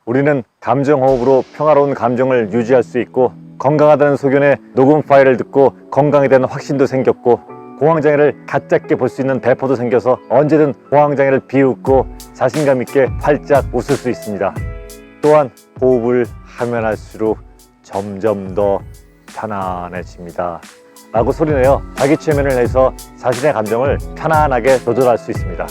우리는 감정호흡으로 평화로운 감정을 유지할 수 있고, 건강하다는 소견에 녹음 파일을 듣고 건강에 대한 확신도 생겼고, 공황장애를 가짜게 볼 수 있는 배포도 생겨서 언제든 공황장애를 비웃고 자신감 있게 활짝 웃을 수 있습니다. 또한 호흡을 하면 할수록 점점 더 편안해집니다 라고 소리내어 자기 최면을 해서 자신의 감정을 편안하게 조절할 수 있습니다.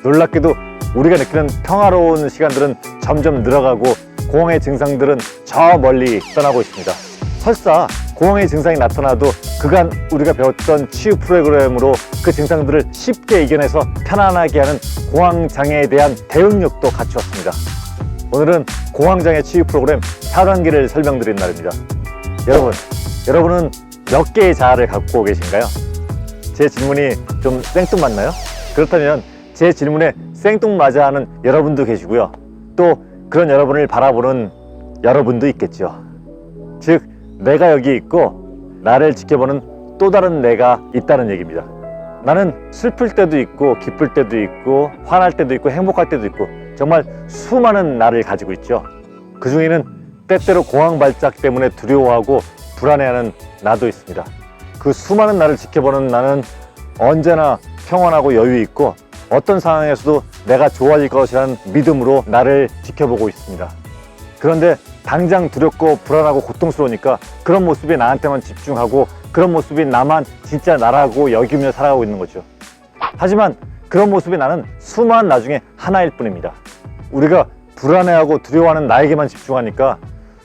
놀랍게도 우리가 느끼는 평화로운 시간들은 점점 늘어가고 공황의 증상들은 저 멀리 떠나고 있습니다. 설사 공황의 증상이 나타나도 그간 우리가 배웠던 치유 프로그램으로 그 증상들을 쉽게 이겨내서 편안하게 하는 공황장애에 대한 대응력도 갖추었습니다. 오늘은 공황장애 치유 프로그램 4단계를 설명드린 날입니다. 여러분은 몇 개의 자아를 갖고 계신가요? 제 질문이 좀 생뚱맞나요? 그렇다면 제 질문에 생뚱맞아 하는 여러분도 계시고요. 또 그런 여러분을 바라보는 여러분도 있겠죠. 즉, 내가 여기 있고 나를 지켜보는 또 다른 내가 있다는 얘기입니다. 나는 슬플 때도 있고 기쁠 때도 있고 화날 때도 있고 행복할 때도 있고 정말 수많은 나를 가지고 있죠. 그 중에는 때때로 공황 발작 때문에 두려워하고 불안해하는 나도 있습니다. 그 수많은 나를 지켜보는 나는 언제나 평온하고 여유 있고 어떤 상황에서도 내가 좋아질 것이라는 믿음으로 나를 지켜보고 있습니다. 그런데 당장 두렵고 불안하고 고통스러우니까 그런 모습이 나한테만 집중하고 그런 모습이 나만 진짜 나라고 여기며 살아가고 있는 거죠. 하지만 그런 모습이 나는 수많은 나 중에 하나일 뿐입니다. 우리가 불안해하고 두려워하는 나에게만 집중하니까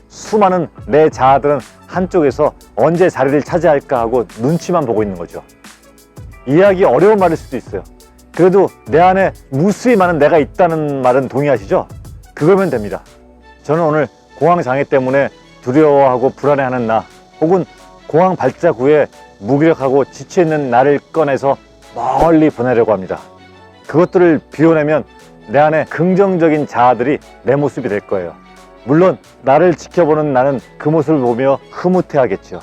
수많은 내 자아들은 한쪽에서 언제 자리를 차지할까 하고 눈치만 보고 있는 거죠. 이해하기 어려운 말일 수도 있어요. 그래도 내 안에 무수히 많은 내가 있다는 말은 동의하시죠? 그거면 됩니다. 저는 오늘 공황장애 때문에 두려워하고 불안해하는 나, 혹은 공황 발작 후에 무기력하고 지쳐있는 나를 꺼내서 멀리 보내려고 합니다. 그것들을 비워내면 내 안에 긍정적인 자아들이 내 모습이 될 거예요. 물론 나를 지켜보는 나는 그 모습을 보며 흐뭇해하겠죠.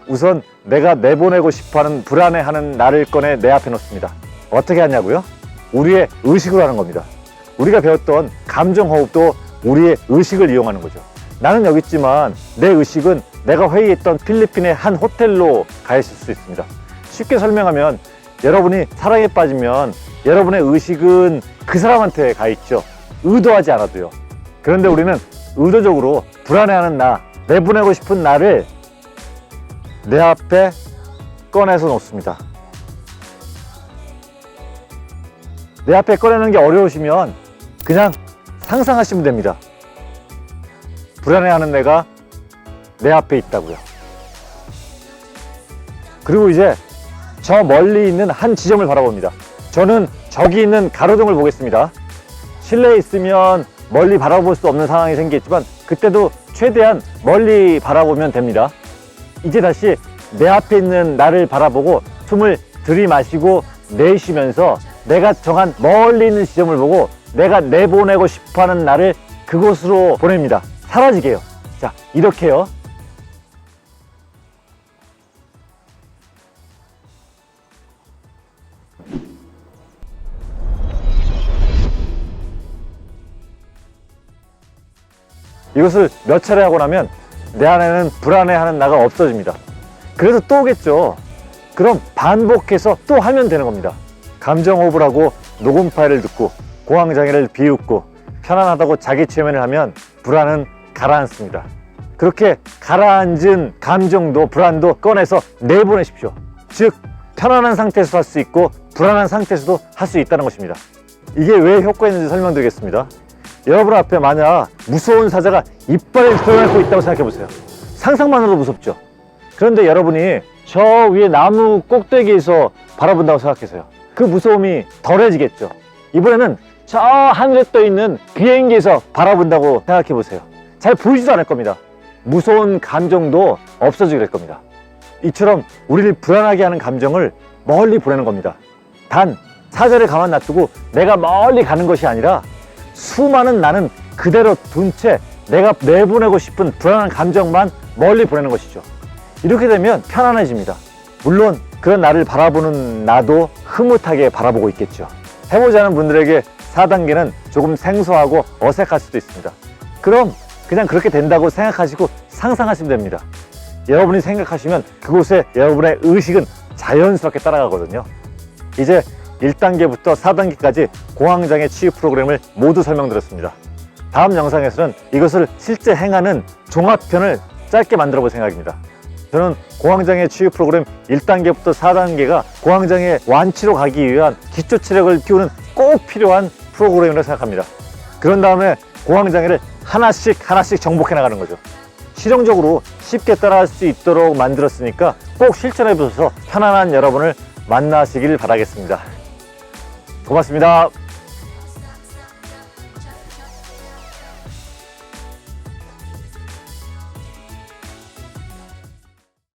우선 내가 내보내고 싶어하는 불안해하는 나를 꺼내 내 앞에 놓습니다. 어떻게 하냐고요? 우리의 의식으로 하는 겁니다. 우리가 배웠던 감정호흡도 우리의 의식을 이용하는 거죠. 나는 여기 있지만 내 의식은 내가 회의했던 필리핀의 한 호텔로 가 있을 수 있습니다. 쉽게 설명하면 여러분이 사랑에 빠지면 여러분의 의식은 그 사람한테 가 있죠. 의도하지 않아도요. 그런데 우리는 의도적으로 불안해하는 나, 내보내고 싶은 나를 내 앞에 꺼내서 놓습니다. 내 앞에 꺼내는 게 어려우시면 그냥 상상하시면 됩니다. 불안해하는 내가 내 앞에 있다고요. 그리고 이제 저 멀리 있는 한 지점을 바라봅니다. 저는 저기 있는 가로등을 보겠습니다. 실내에 있으면 멀리 바라볼 수 없는 상황이 생기겠지만 그때도 최대한 멀리 바라보면 됩니다. 이제 다시 내 앞에 있는 나를 바라보고 숨을 들이마시고 내쉬면서 내가 정한 멀리 있는 지점을 보고 내가 내보내고 싶어하는 나를 그곳으로 보냅니다. 사라지게요. 자, 이렇게요. 이것을 몇 차례 하고 나면 내 안에는 불안해하는 나가 없어집니다. 그래서 또 오겠죠. 그럼 반복해서 또 하면 되는 겁니다. 감정호흡을 하고 녹음 파일을 듣고 공황장애를 비웃고 편안하다고 자기 최면을 하면 불안은 가라앉습니다. 그렇게 가라앉은 감정도 불안도 꺼내서 내보내십시오. 즉, 편안한 상태에서 할 수 있고 불안한 상태에서도 할 수 있다는 것입니다. 이게 왜 효과 있는지 설명드리겠습니다. 여러분 앞에 만약 무서운 사자가 이빨을 드러내고 있다고 생각해 보세요. 상상만으로도 무섭죠. 그런데 여러분이 저 위에 나무 꼭대기에서 바라본다고 생각해서요. 그 무서움이 덜해지겠죠. 이번에는 저 하늘에 떠 있는 비행기에서 바라본다고 생각해 보세요. 잘 보이지도 않을 겁니다. 무서운 감정도 없어지게 될 겁니다. 이처럼 우리를 불안하게 하는 감정을 멀리 보내는 겁니다. 단 사자를 가만 놔두고 내가 멀리 가는 것이 아니라 수많은 나는 그대로 둔 채 내가 내보내고 싶은 불안한 감정만 멀리 보내는 것이죠. 이렇게 되면 편안해집니다. 물론 그런 나를 바라보는 나도 흐뭇하게 바라보고 있겠죠. 해보자는 분들에게 4단계는 조금 생소하고 어색할 수도 있습니다. 그럼 그냥 그렇게 된다고 생각하시고 상상하시면 됩니다. 여러분이 생각하시면 그곳에 여러분의 의식은 자연스럽게 따라가거든요. 이제 1단계부터 4단계까지 공황장애 치유 프로그램을 모두 설명드렸습니다. 다음 영상에서는 이것을 실제 행하는 종합편을 짧게 만들어 볼 생각입니다. 저는 공황장애 치유 프로그램 1단계부터 4단계가 공황장애 완치로 가기 위한 기초 체력을 키우는 꼭 필요한 프로그램이라고 생각합니다. 그런 다음에 공황장애를 하나씩 정복해 나가는 거죠. 실용적으로 쉽게 따라할 수 있도록 만들었으니까 꼭 실천해 보셔서 편안한 여러분을 만나시길 바라겠습니다. 고맙습니다.